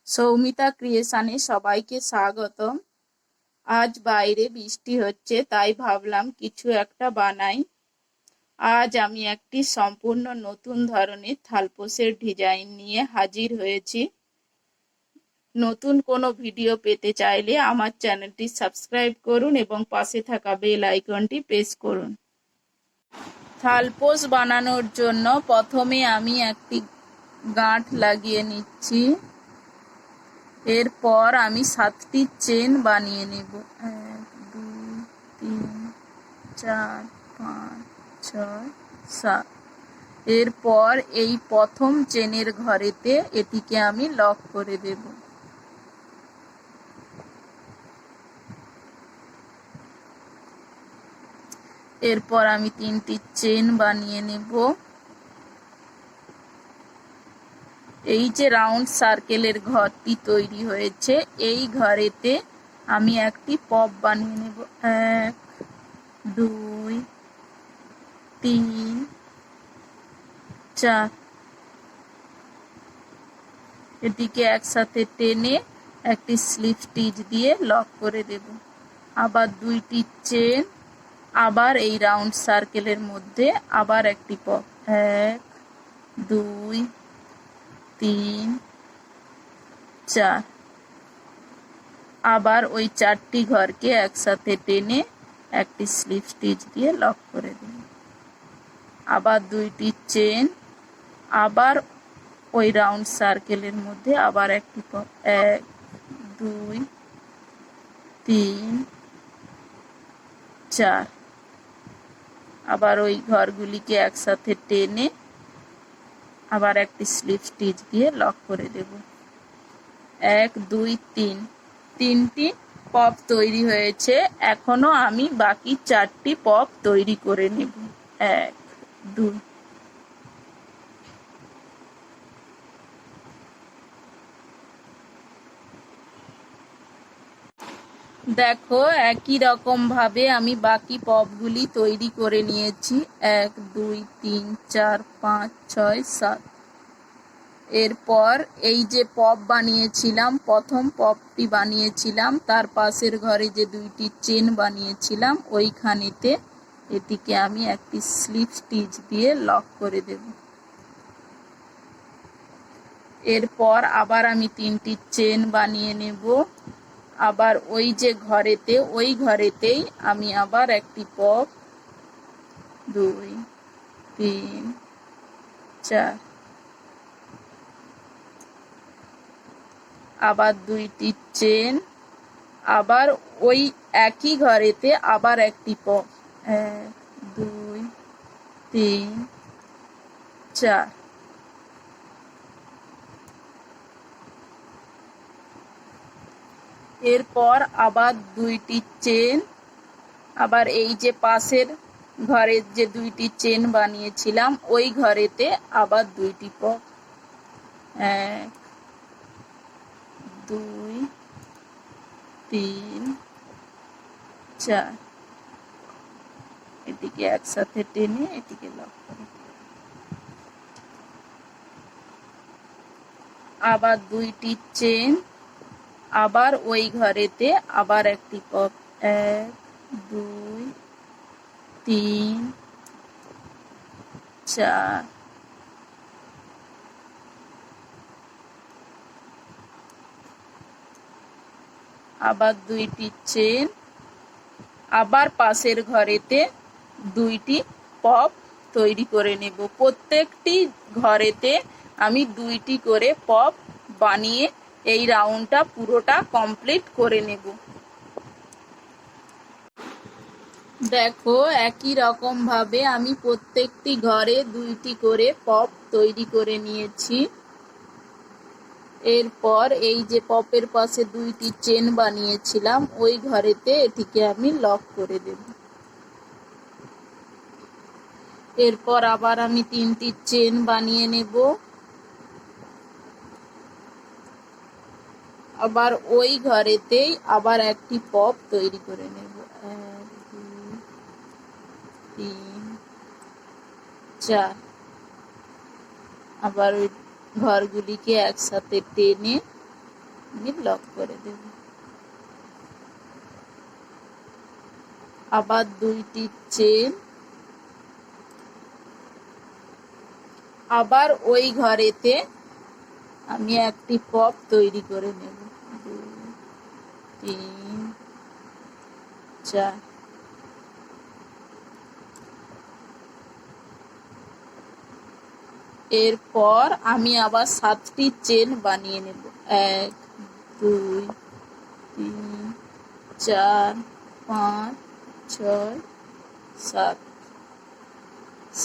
সৌমিতা ক্রিয়েশনে সবাইকে স্বাগতম। আজ বাইরে বৃষ্টি হচ্ছে, তাই ভাবলাম কিছু একটা বানাই। আজ আমি একটি সম্পূর্ণ নতুন ধরনের থালপোসের ডিজাইন নিয়ে হাজির হয়েছি। নতুন কোনো ভিডিও পেতে চাইলে আমার চ্যানেলটি সাবস্ক্রাইব করুন এবং পাশে থাকা বেল আইকনটি প্রেস করুন। থালপোস বানানোর জন্য প্রথমে আমি একটি গাঁট লাগিয়ে নিচ্ছি। এরপর আমি 7টি চেন বানিয়ে নেব। 1 2 3 4 5 6 7। এরপর এই প্রথম চেনের ঘরেতে এটিকে আমি লক করে দেব। এরপর আমি 3টি চেন বানিয়ে নেব। এই যে রাউন্ড সার্কেলের ঘরটি তৈরি হয়েছে, এই ঘরেতে আমি একটি পপ বানিয়ে নেব। 1 2 3 4। এটিকে একসাথে টেনে একটি স্লিপ স্টিচ দিয়ে লক করে দেব। আবার 2টি চেন, আবার এই রাউন্ড সার্কেলের মধ্যে আবার একটি পপ। 1 2 3 4। আবার ওই 4টি ঘরকে একসাথে টেনে একটি স্লিপ স্টিচ দিয়ে লক করে দেব। আবার 2টি চেন, আবার ওই রাউন্ড সার্কেলের মধ্যে আবার একটি পপ। 1 2 3 4। আবার ওই ঘরগুলিকে একসাথে টেনে আবার একটি স্লিপ স্টিচ দিয়ে লক করে দেব। 1 2 3। 3টি পপ তৈরি হয়েছে। এখনো আমি বাকি 4টি পপ তৈরি করে নেব। 1 2। দেখো, একই রকম ভাবে আমি বাকি পপগুলি তৈরি করে নিয়েছি। 1 2 3 4 5 6 7। এরপর এই যে পপ বানিয়েছিলাম, প্রথম পপটি বানিয়েছিলাম, তার পাশের ঘরে যে 2টি চেন বানিয়েছিলাম, ওইখানেতে এটিকে আমি একটি স্লিপ স্টিচ দিয়ে লক করে দেব। এরপর আবার আমি 3টি চেন বানিয়ে নেব। আবার ওই যে ঘরেতে, ওই ঘরেতেই আমি আবার একটি পপ। 2 3 4। আবার 2টি চেন, আবার ওই একই ঘরেতে আবার একটি পপ। 1 2 3 4। এরপর আবার 2টি চেন, আবার এই যে পাশের ঘরের যে 2টি চেন বানিয়েছিলাম, ওই ঘরেতে আবার 2টি পপ। 1 2 3 4। এটিকে একসাথে টেনে এটিকে লক করে দেব। আবার 2টি চেন, আবার ওই ঘরেতে আবার একটি পপ। 1 2 3 4। আবার 2টি চেন, আবার পাশের ঘরেতে 2টি পপ তৈরি করে নেব। প্রত্যেকটি ঘরেতে আমি 2টি করে পপ বানিয়ে এই রাউন্ডটা পুরোটা কমপ্লিট করে নেব। দেখো, একই রকম ভাবে আমি প্রত্যেকটি ঘরে 2টি করে পপ তৈরি করে নিয়েছি। এরপর এই যে পপের পাশে 2টি চেন বানিয়েছিলাম, ওই ঘরেতে এটিকে আমি লক করে দেব। এরপর আবার আমি 3টি চেন বানিয়ে নেব। আবার ওই ঘরেতেই আবার একটি পপ তৈরি করে নেব। 1 2 3 4। আবার ওই ঘরগুলিকে একসাথে টেনে আমি লক করে দেব। আবার দুইটি চেন, আবার ওই ঘরেতে আমি একটি পপ তৈরি করে নেব। 2 3 4। এরপর আমি আবার 7টি চেন বানিয়ে নেব। 1 2 3 4 5 6 7।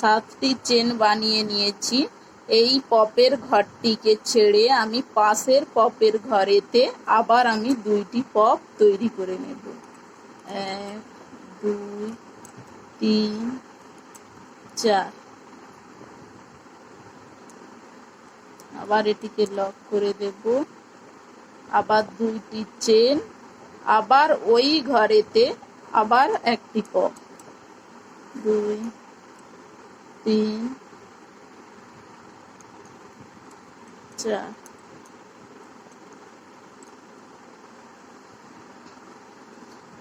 7টি চেন বানিয়ে নিয়েছি। এই পপের ঘরটিকে ছেড়ে আমি পাশের পপের ঘরেতে আবার আমি 2টি পপ তৈরি করে নেব। 1 2 3 4। আবার এটিকে লক করে দেব। আবার 2টি চেন, আবার ওই ঘরেতে আবার একটি পপ। 2 3 4।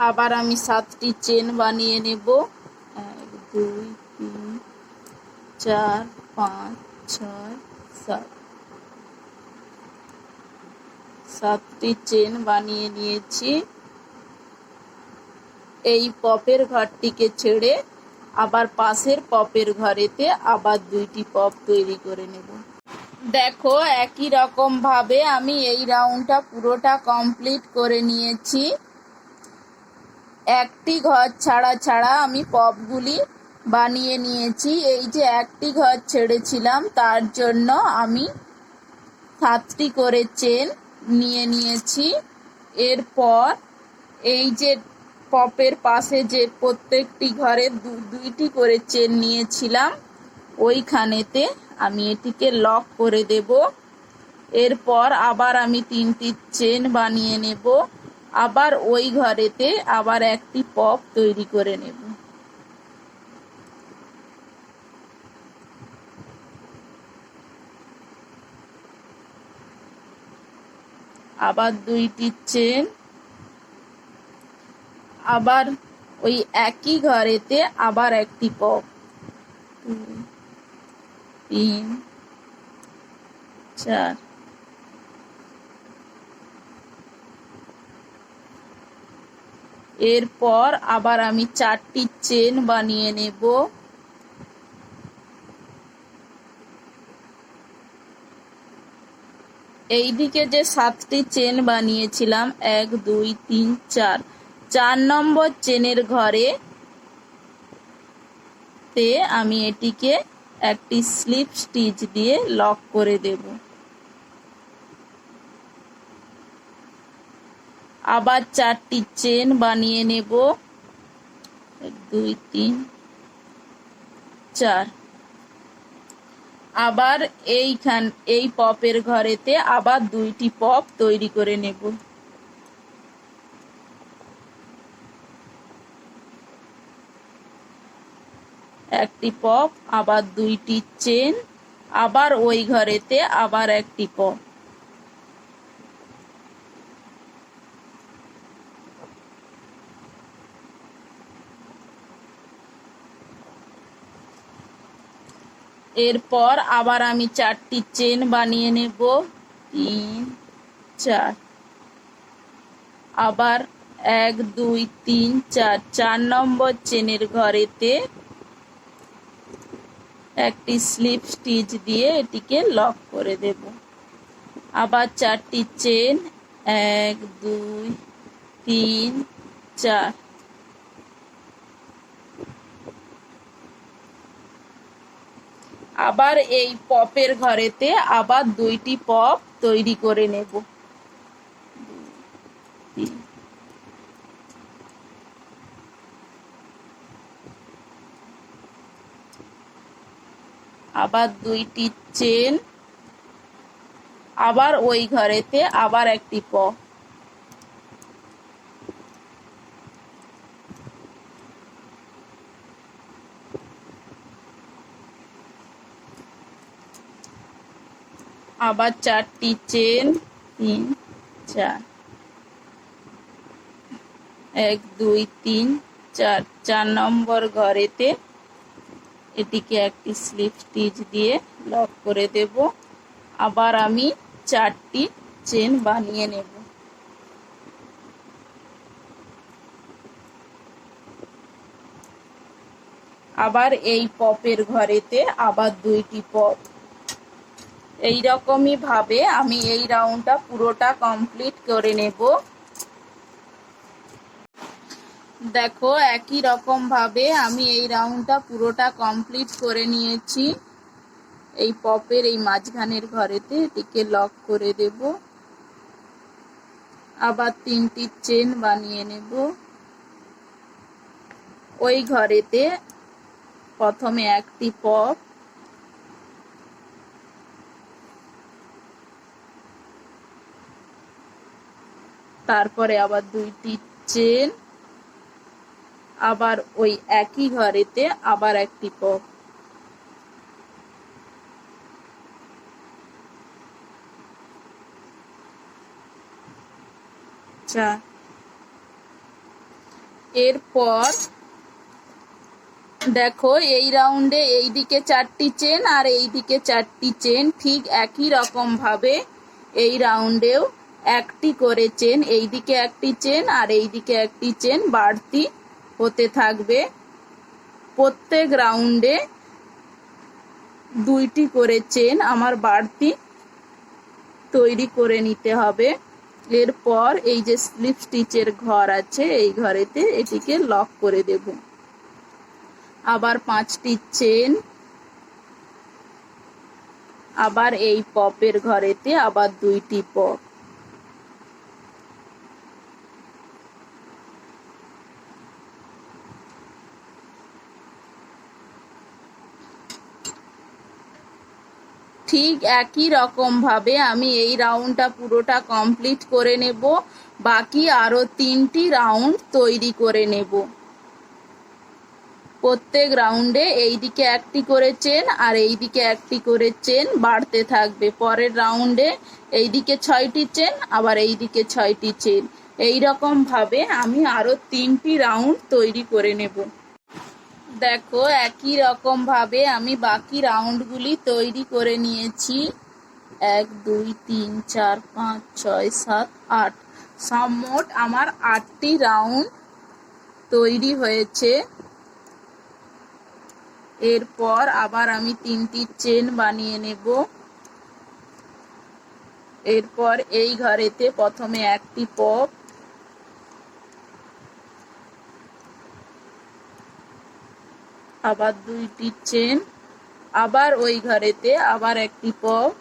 আবার আমি 7টি চেন বানিয়ে নেব। 1 2 3 4 5 6 7। 7টি চেন বানিয়ে নিয়েছি। এই পপের ঘরটিকে ছেড়ে আবার পাশের পপের ঘরেতে আবার 2টি পপ তৈরি করে নেব। দেখো একই রকম ভাবে আমি এই রাউন্ডটা পুরোটা কমপ্লিট করে নিয়েছি। একটি ঘর ছাড়া ছাড়া আমি পপগুলি বানিয়ে নিয়েছি। এই যে একটি ঘর ছেড়েছিলাম তার জন্য আমি 7টি করে চেন নিয়ে নিয়েছি। এরপর এই যে পপের পাশে যে প্রত্যেকটি ঘরে 2টি করে চেন নিয়েছিলাম ওইখানেতে আমি এটিকে লক করে দেব। এরপর আবার আমি 3টি চেন বানিয়ে নেব। আবার ওই ঘরেতে আবার একটি পপ তৈরি করে নেব। আবার 2টি চেন, আবার ওই একই ঘরেতে আবার একটি পপ। 2 3 4। এরপর আবার আমি 4টি চেন বানিয়ে নেব। এইদিকে যে 7টি চেন বানিয়েছিলাম 1 2 3 4, 4 নম্বর চেনের ঘরে তে আমি এটিকে একটি স্লিপ স্টিচ দিয়ে লক করে দেব। আবার 4টি চেন বানিয়ে নেব। 1 2 3 4। আবার এই পপের ঘরেতে আবার 2টি পপ তৈরি করে নেব। একটি পপ, আবার 2টি চেন, আবার ওই ঘরেতে আবার একটি পপ। এরপর আবার আমি 4টি চেন বানিয়ে নেব। 3 4। আবার 1 2 3 4, 4 নম্বর চেনের ঘরেতে একটি স্লিপ স্টিচ দিয়ে এটিকে লক করে দেব। আবার 4টি চেন, 1 2 3 4। আবার এই পপের ঘরেতে আবার 2টি পপ তৈরি করে নেব। আবার 2টি চেন, আবার ওই ঘরেতে আবার একটি পপ। আবার 4টি চেন, 3 চার, 1 2 3 4, 4 নম্বর ঘরেতে এটিকে একটি স্লিপ স্টিচ দিয়ে লক করে দেব। আবার আমি 4টি চেন বানিয়ে নেব। আবার এই পপের ঘরেতে আবার 2টি পপ। এই রকমই ভাবে আমি এই রাউন্ডটা পুরোটা কমপ্লিট করে নেব। দেখো একই রকম ভাবে আমি এই রাউন্ডটা পুরোটা কমপ্লিট করে নিয়েছি। এই পপের এই মাঝখানের ঘরেতে এটিকে লক করে দেব। আবার 3টি চেন বানিয়ে নেব। ওই ঘরেতে প্রথমে একটি পপ, তারপরে আবার 2টি চেন, আবার ওই একই ঘরেতে আবার একটি পপ। এরপর দেখো এই রাউন্ডে এই দিকে 4টি চেন আর এই দিকে 4টি চেন, ঠিক একই রকম ভাবে এই রাউন্ডেও একটি করে চেন, এই দিকে একটি চেন আর এই দিকে একটি চেন বাড়তি হতে থাকবে। প্রত্যেক রাউন্ডে 2টি করে চেন আমার বাড়তি তৈরি করে নিতে হবে। এরপর এই যে স্লিপ স্টিচের ঘর আছে এই ঘরেতে এটিকে লক করে দেব। আবার 5টি চেন, আবার এই পপের ঘরেতে আবার 2টি পপ। ঠিক একই রকম ভাবে আমি এই রাউন্ডটা পুরোটা কমপ্লিট করে নেব। বাকি আরো 3টি রাউন্ড তৈরি করে নেব। প্রত্যেক রাউন্ডে এই দিকে একটি করে চেন আর এই দিকে একটি করে চেন বাড়তে থাকবে। পরের রাউন্ডে এই দিকে 6টি চেন, আবার এই দিকে 6টি চেন। এই রকম ভাবে আমি আরো 3টি রাউন্ড তৈরি করে নেব। দেখো একই রকম ভাবে আমি বাকি রাউন্ডগুলি তৈরি করে নিয়েছি। 1 2 3 4 5 6 7 8, মোট আমার 8টি রাউন্ড তৈরি হয়েছে। এরপর আবার আমি 3টি চেন বানিয়ে নেব। এরপর এই ঘরেতে প্রথমে একটি পপ, আবার 2টি চেন, আবার ওই ঘরেতে আবার একটি পপ,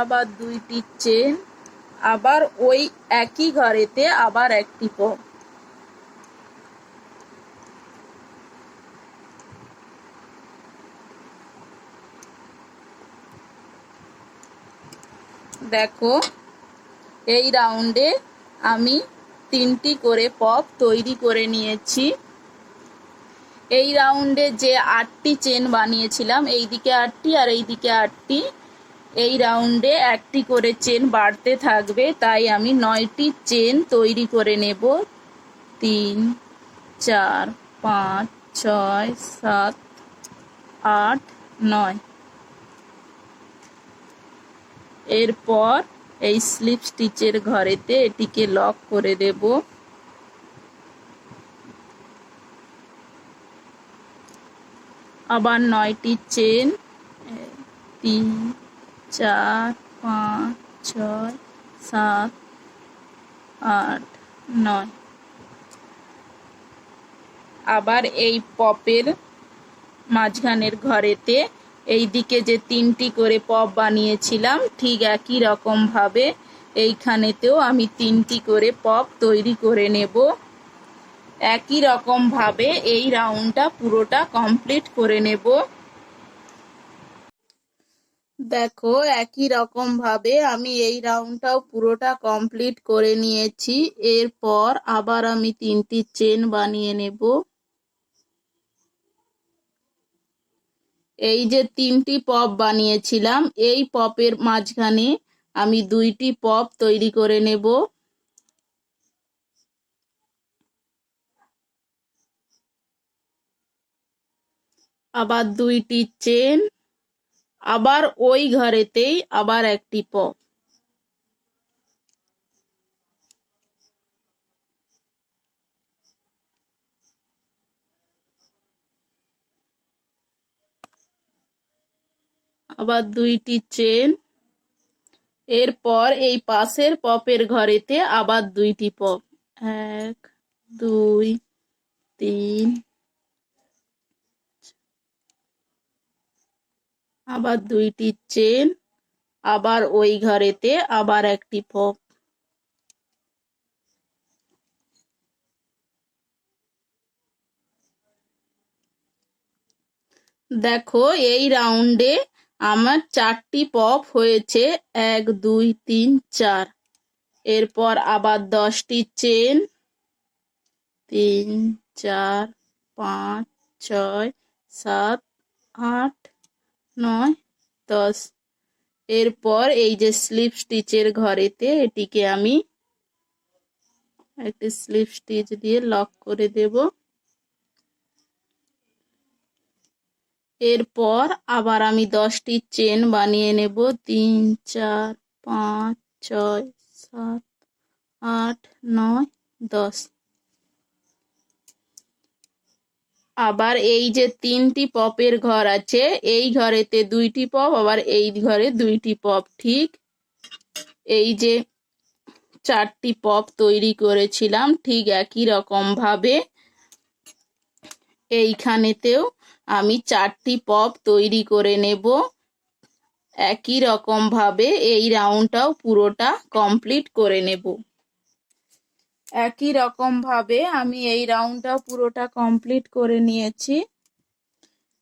আবার 2টি চেন, আবার ওই একই ঘরেতে আবার একটি পপ। দেখো এই রাউন্ডে আমি 3টি করে পপ তৈরি করে নিয়েছি। এই রাউন্ডে যে 8টি চেন বানিয়েছিলাম, এই দিকে 8টি আর এই দিকে 8টি, এই রাউন্ডে একটি করে চেন বাড়তে থাকবে, তাই আমি 9টি চেন তৈরি করে নেব। 3 4 5 6 7 8 9। এরপর এই স্লিপ স্টিচের ঘরেতে এটিকে লক করে দেব। আবার 9টি চেন, 3 4 5 6 7 8 9। আবার এই পপের মাঝখানের ঘরেতে এই দিকে যে 3টি করে পপ বানিয়েছিলাম, ঠিক একই রকম ভাবে এইখানেতেও আমি 3টি করে পপ তৈরি করে নেব। একই রকম ভাবে এই রাউন্ডটা পুরোটা কমপ্লিট করে নেব। দেখো একই রকম ভাবে আমি এই রাউন্ডটাও পুরোটা কমপ্লিট করে নিয়েছি। এরপর আবার আমি 3টি চেন বানিয়ে নেব। এই যে 3টি পপ বানিয়েছিলাম, এই পপের মাঝখানে আমি 2টি পপ তৈরি করে নেব। আবার 2টি চেন, আবার ওই ঘরেতেই আবার একটি পপ। আবার 2টি চেন, এরপর এই পাশের পপের ঘরেতে আবার 2টি পপ। 1 2 3, আবার 2টি চেন, আবার ওই ঘরেতে আবার একটি পপ। দেখো এই রাউন্ডে আমার 4টি পপ হয়েছে, 1 2 3 4। এরপর আবার 10টি চেন, 3 4 5 6 7 8 9 10। এরপর এই যে স্লিপ স্টিচের ঘরেতে এটিকে আমি একটি স্লিপ স্টিচ দিয়ে লক করে দেব। এরপর আবার আমি 10টি চেন বানিয়ে নেব। 3 4 5 6 7 8 9 10। আবার এই যে 3টি পপের ঘর আছে, এই ঘরেতে 2টি পপ, আবার এই ঘরে 2টি পপ। ঠিক এই যে 4টি পপ তৈরি করেছিলাম, ঠিক একই রকম ভাবে এইখানেতেও আমি 4টি পপ তৈরি করে নেব। একই রকম ভাবে এই রাউন্ডটাও পুরোটা কমপ্লিট করে নেব। একই রকম ভাবে আমি এই রাউন্ডটাও পুরোটা কমপ্লিট করে নিয়েছি।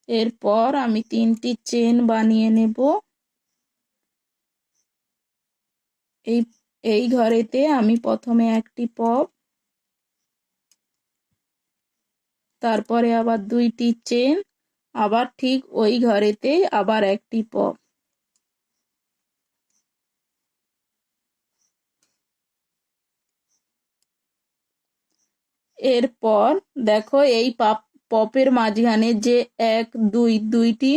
এরপর আমি 3টি চেন বানিয়ে নেব। এই এই ঘরেতে আমি প্রথমে একটি পপ, তারপরে আবার 2টি চেন, আবার ঠিক ওই ঘরেতেই আবার একটি পপ। এরপর দেখো এই পপের মাঝখানে যে 1 2 2টি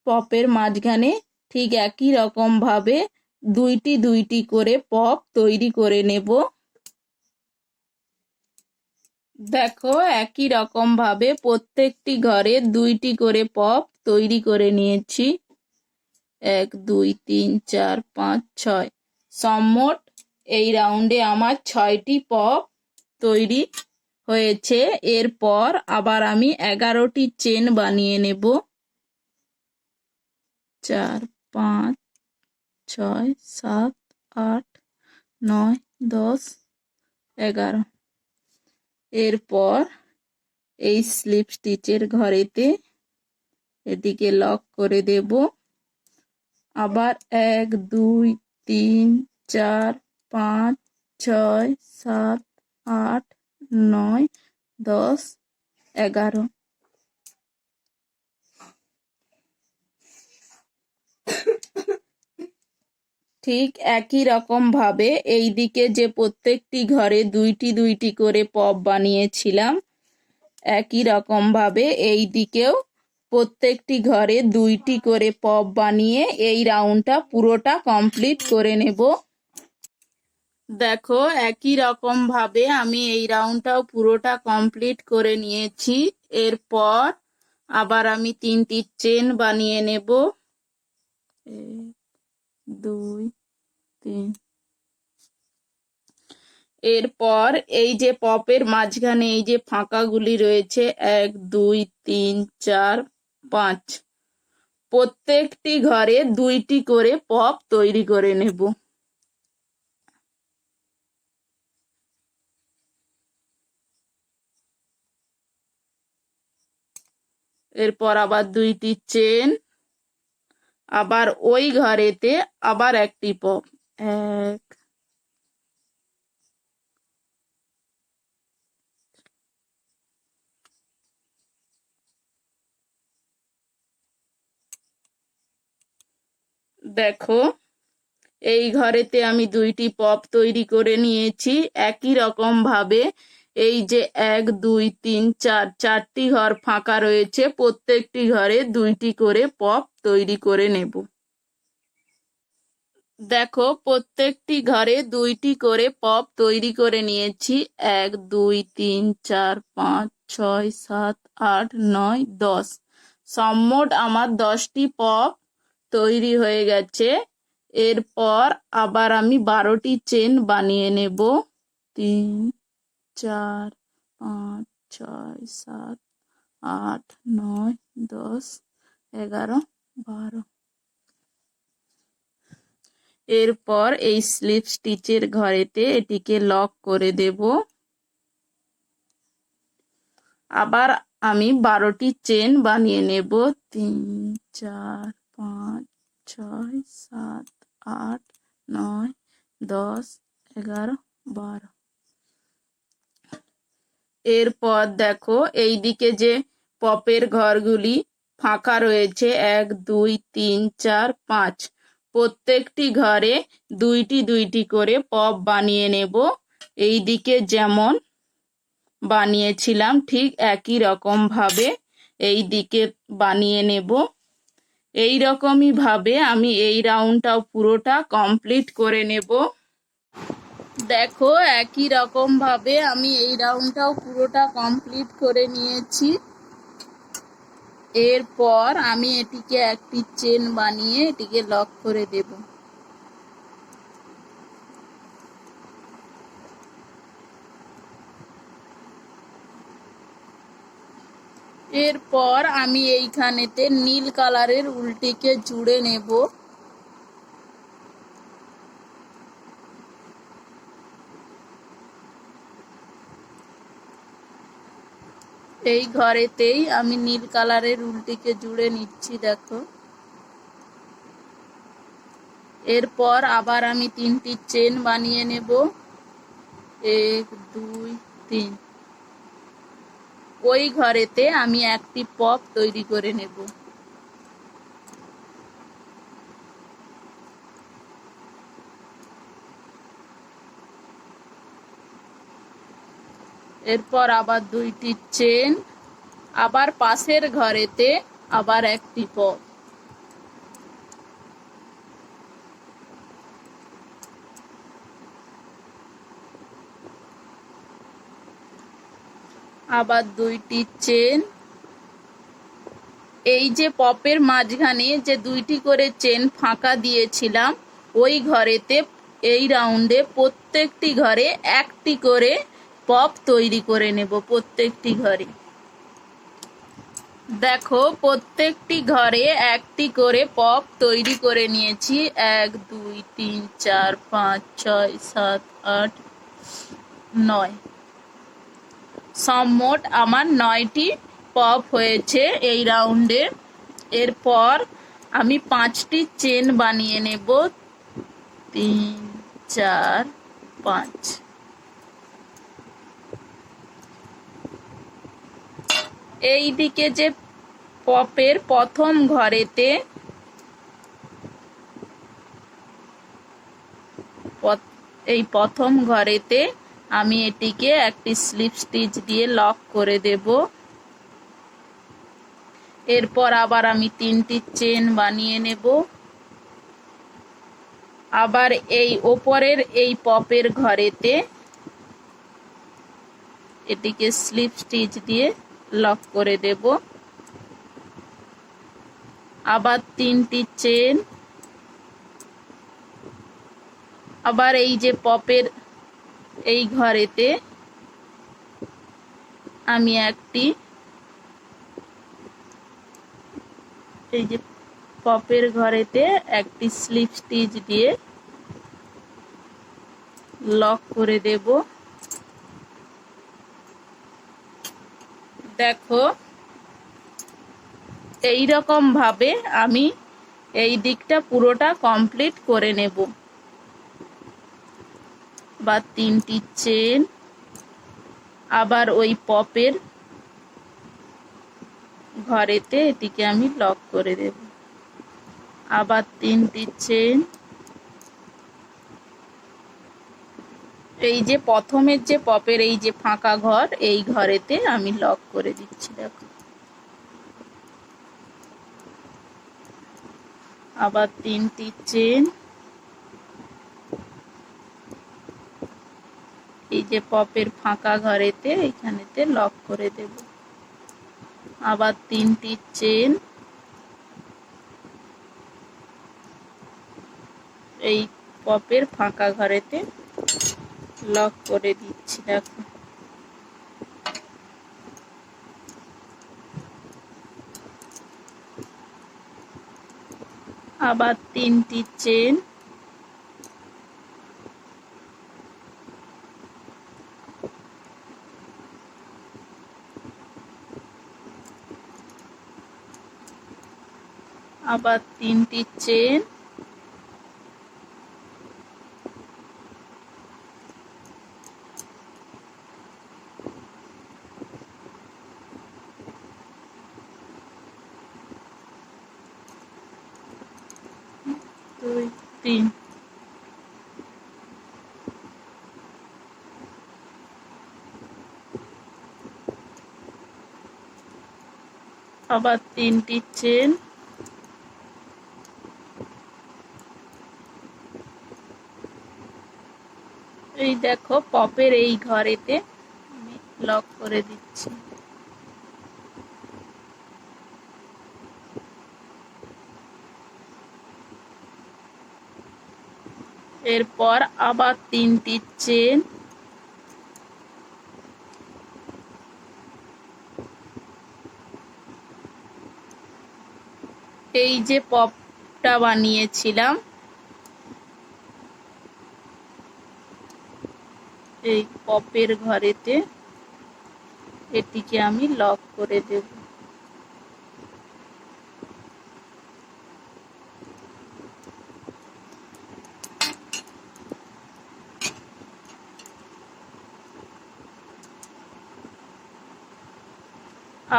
পপের মাঝখানে ঠিক একই রকম ভাবে 2টি করে পপ তৈরি করে নেব। দেখো একই রকম ভাবে প্রত্যেকটি ঘরে 2টি করে পপ তৈরি করে নিয়েছি। 1 2 3 4 5 6, সম্মোট এই রাউন্ডে আমার 6টি পপ তৈরি হয়েছে। এরপর আবার আমি 11টি চেন বানিয়ে নেব। 4 5 6 7 8 9 10 11। এরপর এই স্লিপ স্টিচের ঘরেতে এটিকে লক করে দেব। আবার 1 2 3 4 5 6 7 8 9 10 11। ঠিক একই রকম ভাবে এই দিকে যে প্রত্যেকটি ঘরে 2টি করে পপ বানিয়েছিলাম, একই রকম ভাবে এই দিকেও প্রত্যেকটি ঘরে 2টি করে পপ বানিয়ে এই রাউন্ডটা পুরোটা কমপ্লিট করে নেব। দেখো একই রকম ভাবে আমি এই রাউন্ডটাও পুরোটা কমপ্লিট করে নিয়েছি। এরপর আবার আমি 3টি চেন বানিয়ে নেব। 1 2 3। এরপর এই যে পপের মাঝখানে এই যে ফাঁকাগুলি রয়েছে 1 2 3 4 5, প্রত্যেকটি ঘরে 2টি করে পপ তৈরি করে নেব। এরপর আবার 2টি চেন, আবার ওই ঘরেতে আবার একটি পপ। 1 দেখো এই ঘরেতে আমি দুইটি পপ তৈরি করে নিয়েছি। একই রকম ভাবে এই যে 1 2 3 4 চারটি ঘর ফাঁকা রয়েছে, প্রত্যেকটি ঘরে দুইটি করে পপ তৈরি করে নেব। দেখো প্রত্যেকটি ঘরে দুইটি করে পপ তৈরি করে নিয়েছি। 1 2 3 4 5 6 7 8 9 10, সম্মোট আমার 10টি পপ তৈরি হয়ে গেছে। এরপর আবার আমি 12টি চেন বানিয়ে নেব। 3 4 5 6 7 8 9 10 11 12। এরপর এই স্লিপ স্টিচের ঘরেতে এটিকে লক করে দেব। আবার আমি 12টি চেন বানিয়ে নেব। 3 4 5 6 7 8 9 10 11 12। এরপর দেখো এই দিকে যে পপের ঘরগুলি ফাঁকা রয়েছে 1 2 3 4 5, প্রত্যেকটি ঘরে দুইটি দুইটি করে পপ বানিয়ে নেব। এই দিকে যেমন বানিয়েছিলাম ঠিক একই রকম ভাবে এই দিকে বানিয়ে নেব। এই রকমই ভাবে আমি এই রাউন্ডটাও পুরোটা কমপ্লিট করে নেব। দেখো একই রকম ভাবে আমি এই রাউন্ডটাও পুরোটা কমপ্লিট করে নিয়েছি। এরপর আমি এটিকে একটি চেন বানিয়ে এটিকে লক করে দেব। এরপর আমি এইখানেতে নীল কালারের উলটিকে জুড়ে নেব। এই ঘরেতেই আমি নীল কালারের উলটিকে জুড়ে নিচ্ছি দেখো। এরপর আবার আমি 3টি চেন বানিয়ে নেব। 1 2 3। ওই ঘরেতে আমি একটি পপ তৈরি করে নেব। এরপর আবার 2টি চেন, আবার পাশের ঘরেতে আবার একটি পপ। আবার 2টি চেন। এই যে পপের মাঝখানে যে 2টি করে চেন ফাঁকা দিয়েছিলাম ওই ঘরেতে এই রাউন্ডে প্রত্যেকটি ঘরে একটি করে পপ তৈরি করে নেব। প্রত্যেকটি ঘরে দেখো প্রত্যেকটি ঘরে একটি করে পপ তৈরি করে নিয়েছি। 1 2 3 4 5 6 7 8 9, সম্মোট আমার 9টি পপ হয়েছে এই রাউন্ডে। এরপর আমি 5টি চেন বানিয়ে নেব। 3 4 5। এই দিকে যে পপের প্রথম ঘরেতে এই প্রথম ঘরেতে আমি এটিকে একটি স্লিপ স্টিচ দিয়ে লক করে দেব। এরপর আবার আমি 3টি চেন বানিয়ে নেব। আবার এই ওপরের এই পপের ঘরেতে এটিকে স্লিপ স্টিচ দিয়ে লক করে দেব। আবার 3টি চেন। আবার এই যে পপের এই ঘরেতে আমি একটি এই যে পপের ঘরেতে একটি স্লিপ স্টিচ দিয়ে লক করে দেব। দেখো এই রকম ভাবে আমি এই দিকটা পুরোটা কমপ্লিট করে নেব। বা 3টি চেন, আবার ওই পপের ঘরেতে এটিকে আমি লক করে দেব। আবার 3টি চেন। এই যে প্রথমের যে পপের এই যে ফাঁকা ঘর, এই ঘরেতে আমি লক করে দিচ্ছি। দেখো, আবার 3টি চেন। এই যে পপের ফাঁকা ঘরেতে এইখানেতে লক করে দেব। আবার 3টি চেন। এই পপের ফাঁকা ঘরেতে লক করে দিচ্ছি। দেখো, আবার 3টি চেন। আবার 3টি চেন। দুই, তিন। আবার 3টি চেন। এই দেখো, পপের এই ঘরেতে আমি লক করে দিচ্ছি। এরপর আবার 3টি চেন। এই যে পপটা বানিয়েছিলাম, এই পপের ঘরেতে এটিকে আমি লক করে দেব।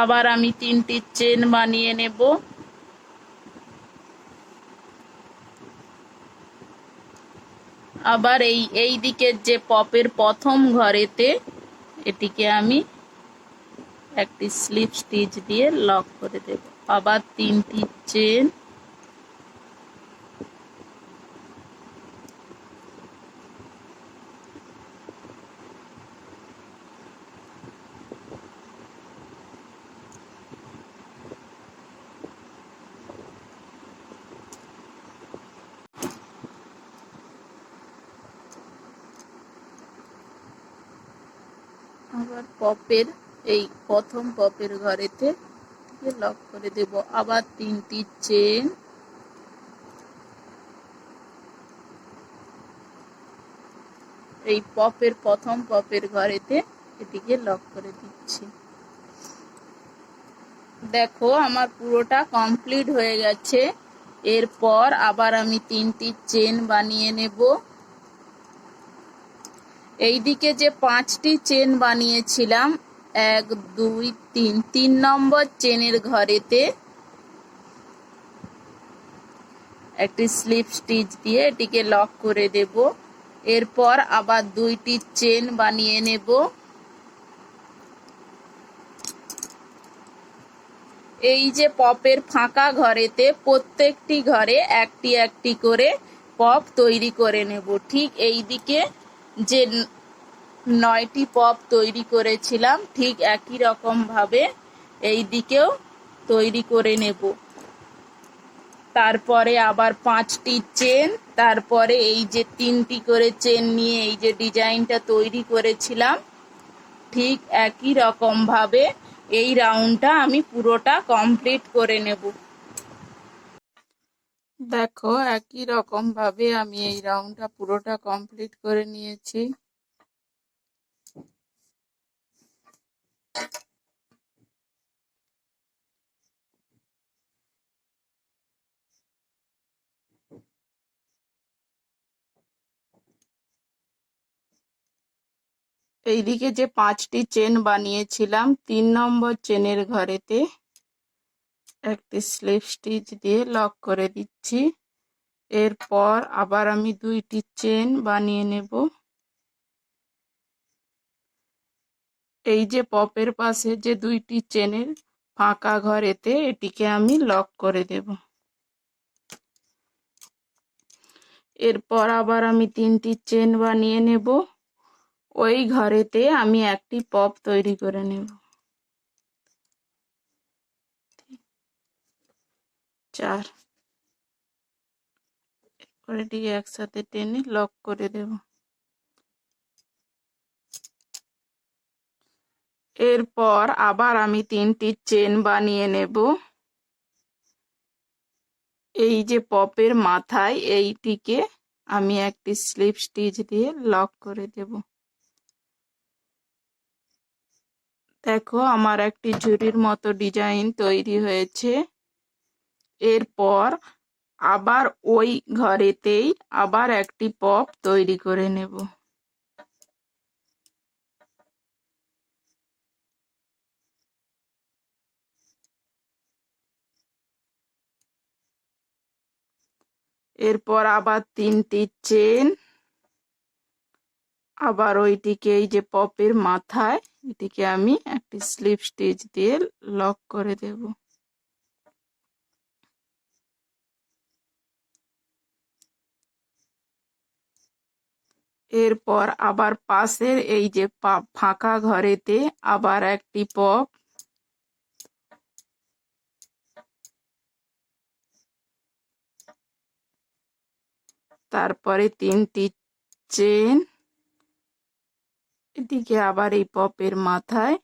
আবার আমি 3টি চেন বানিয়ে নেব। আবার এই দিকের যে পপের প্রথম ঘরেতে এটিকে আমি একটি স্লিপ স্টিচ দিয়ে লক করে দেব। আবার 3টি চেন। আবার পপের এই প্রথম পপের ঘরেতে লক করে দেব। আবার 3টি চেন। এই পপের প্রথম পপের ঘরেতে এটিকে লক করে দিচ্ছি। দেখো, আমার পুরোটা কমপ্লিট হয়ে গেছে। এরপর আবার আমি 3টি চেন বানিয়ে নেব। এইদিকে যে 5টি চেন বানিয়েছিলাম, 1 2 3, 3 নম্বর চেনের ঘরেতে একটি স্লিপ স্টিচ দিয়ে এটিকে লক করে দেব। এরপর আবার 2টি চেন বানিয়ে নেব। এই যে পপের ফাঁকা ঘরেতে প্রত্যেকটি ঘরে একটি একটি করে পপ তৈরি করে নেব। ঠিক এই দিকে যে 9টি পপ তৈরি করেছিলাম, ঠিক একই রকম ভাবে এই দিকেও তৈরি করে নেব। তারপরে আবার 5টি চেন, তারপরে এই যে 3টি করে চেন নিয়ে এই যে ডিজাইনটা তৈরি করেছিলাম, ঠিক একই রকম ভাবে এই রাউন্ডটা আমি পুরোটা কমপ্লিট করে নেব। দেখো, একই রকম ভাবে আমি এই রাউন্ডটা পুরোটা কমপ্লিট করে নিয়েছি। এইদিকে যে 5টি চেন বানিয়েছিলাম, 3 নম্বর চেনের ঘরেতে একটি স্লিপ স্টিচ দিয়ে লক করে দিচ্ছি। এরপর আবার আমি 2টি চেন বানিয়ে নেব। এই যে পপের পাশে যে 2টি চেনের ফাঁকা ঘরেতে এটিকে আমি লক করে দেব। এরপর আবার আমি 3টি চেন বানিয়ে নেব। ওই ঘরেতে আমি একটি পপ তৈরি করে নেব। 4, এরপর এটিকে একসাথে টেনে লক করে দেব। এরপর আবার আমি 3টি চেন বানিয়ে নেব। এই যে পপের মাথায় এইটিকে আমি একটি স্লিপ স্টিচ দিয়ে লক করে দেব। দেখো আমার একটি ঝুড়ির মতো ডিজাইন তৈরি হয়েছে। এরপর আবার ওই ঘরেতেই আবার একটি পপ তৈরি করে নেব। এরপর আবার 3টি চেন, আবার ওইটিকে এই যে পপের মাথায় এটিকে আমি একটি স্লিপ স্টিচ দিয়ে লক করে দেব। এরপর আবার পাশের এই যে ফাঁকা ঘরেতে আবার একটি পপ, তারপরে 3টি চেন, এটিকে আবার এই পপের মাথায়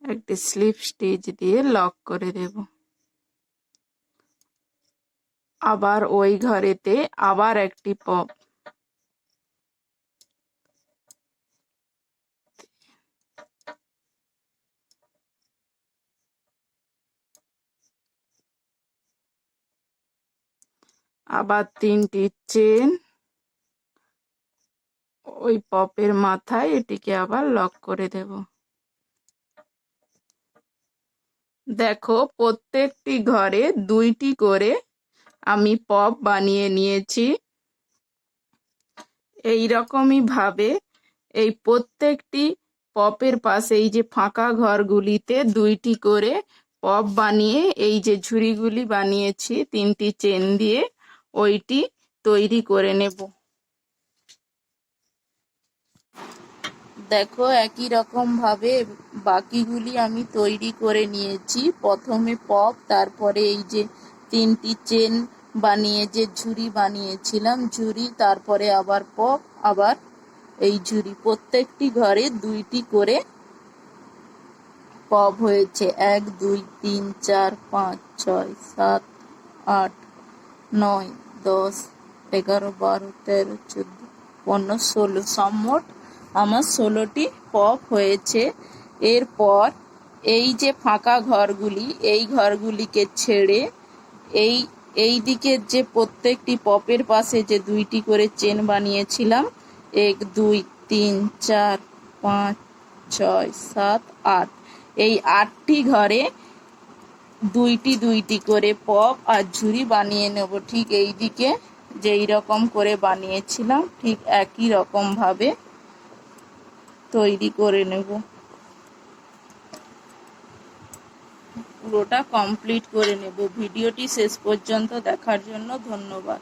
একটি স্লিপ স্টিচ দিয়ে লক করে দেব। আবার ওই ঘরেতে আবার একটি পপ, আবার 3টি চেন, ওই পপের মাথায় এটিকে আবার লক করে দেব। দেখো প্রত্যেকটি ঘরে 2টি করে আমি পপ বানিয়ে নিয়েছি। এই রকমই ভাবে এই প্রত্যেকটি পপের পাশে এই যে ফাঁকা ঘরগুলিতে 2টি করে পপ বানিয়ে এই যে ঝুড়িগুলি বানিয়েছি 3টি চেন দিয়ে ওইটি তৈরি করে নেব। দেখো একই রকম ভাবে বাকিগুলি আমি তৈরি করে নিয়েছি। প্রথমে পপ, তারপরে এই যে 3টি চেন বানিয়ে যে ঝুড়ি বানিয়েছিলাম ঝুড়ি, তারপরে আবার পপ, আবার এই ঝুড়ি। প্রত্যেকটি ঘরে 2টি করে পপ হয়েছে। 1, 2, 3, 4, 5, 6, 7, 8, 9, 10, 11, 12, 13, 14, 15, 16, মোট আমার 16টি পপ হয়েছে। এরপর এই যে ফাঁকা ঘরগুলি এই ঘরগুলিকে ছেড়ে এই দিকের যে প্রত্যেকটি পপের পাশে যে 2টি করে চেন বানিয়েছিলাম 1, 2, 3, 4, 5, 6, 7, 8, এই 8টি ঘরে 2টি করে পপ আর ঝুড়ি বানিয়ে নেব। ঠিক এই দিকে যেই রকম করে বানিয়েছিলাম ঠিক একই রকম ভাবে তৈরি করে নেব। পুরোটা কমপ্লিট করে নেব। ভিডিওটি শেষ পর্যন্ত দেখার জন্য ধন্যবাদ।